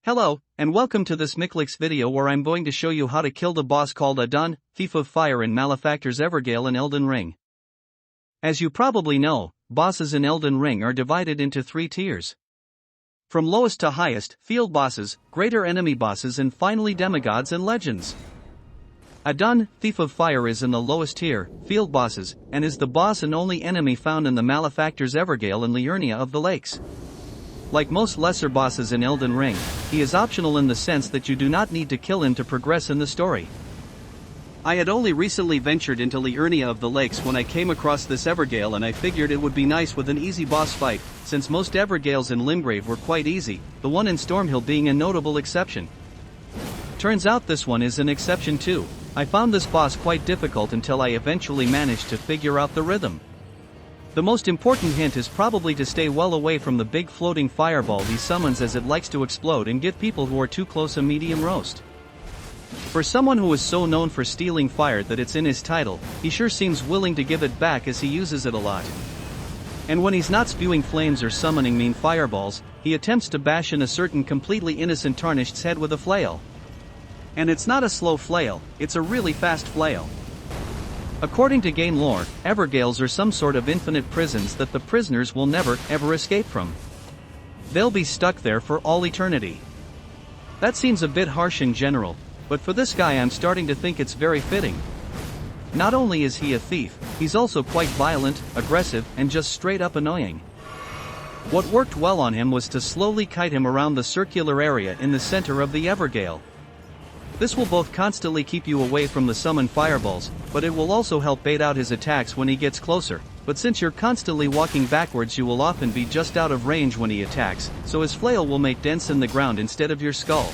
Hello, and welcome to this Miclix video where I'm going to show you how to kill the boss called Adan, Thief of Fire in Malefactor's Evergaol in Elden Ring. As you probably know, bosses in Elden Ring are divided into 3 tiers. From lowest to highest, field bosses, greater enemy bosses and finally demigods and legends. Adan, Thief of Fire is in the lowest tier, field bosses, and is the boss and only enemy found in the Malefactor's Evergaol and Liurnia of the Lakes. Like most lesser bosses in Elden Ring, he is optional in the sense that you do not need to kill him to progress in the story. I had only recently ventured into Liurnia of the Lakes when I came across this Evergaol, and I figured it would be nice with an easy boss fight, since most Evergaols in Limgrave were quite easy, the one in Stormhill being a notable exception. Turns out this one is an exception too. I found this boss quite difficult until I eventually managed to figure out the rhythm. The most important hint is probably to stay well away from the big floating fireball he summons, as it likes to explode and give people who are too close a medium roast. For someone who is so known for stealing fire that it's in his title, he sure seems willing to give it back as he uses it a lot. And when he's not spewing flames or summoning mean fireballs, he attempts to bash in a certain completely innocent tarnished's head with a flail. And it's not a slow flail, it's a really fast flail. According to game lore, Evergaols are some sort of infinite prisons that the prisoners will never, ever escape from. They'll be stuck there for all eternity. That seems a bit harsh in general, but for this guy I'm starting to think it's very fitting. Not only is he a thief, he's also quite violent, aggressive, and just straight up annoying. What worked well on him was to slowly kite him around the circular area in the center of the Evergaol. This will both constantly keep you away from the summoned fireballs, but it will also help bait out his attacks when he gets closer. But since you're constantly walking backwards, you will often be just out of range when he attacks, so his flail will make dents in the ground instead of your skull.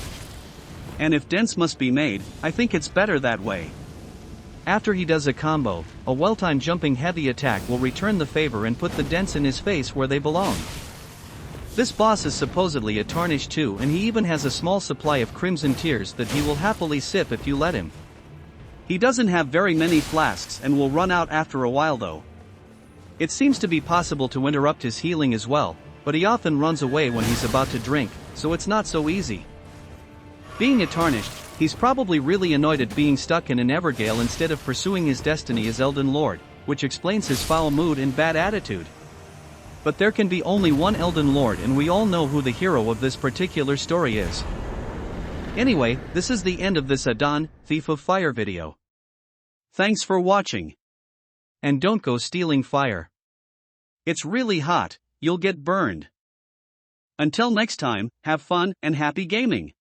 And if dents must be made, I think it's better that way. After he does a combo, a well-timed jumping heavy attack will return the favor and put the dents in his face where they belong. This boss is supposedly a tarnished too, and he even has a small supply of crimson tears that he will happily sip if you let him. He doesn't have very many flasks and will run out after a while though. It seems to be possible to interrupt his healing as well, but he often runs away when he's about to drink, so it's not so easy. Being a tarnished, he's probably really annoyed at being stuck in an Evergaol instead of pursuing his destiny as Elden Lord, which explains his foul mood and bad attitude. But there can be only one Elden Lord, and we all know who the hero of this particular story is. Anyway, this is the end of this Adan, Thief of Fire video. Thanks for watching. And don't go stealing fire. It's really hot, you'll get burned. Until next time, have fun and happy gaming.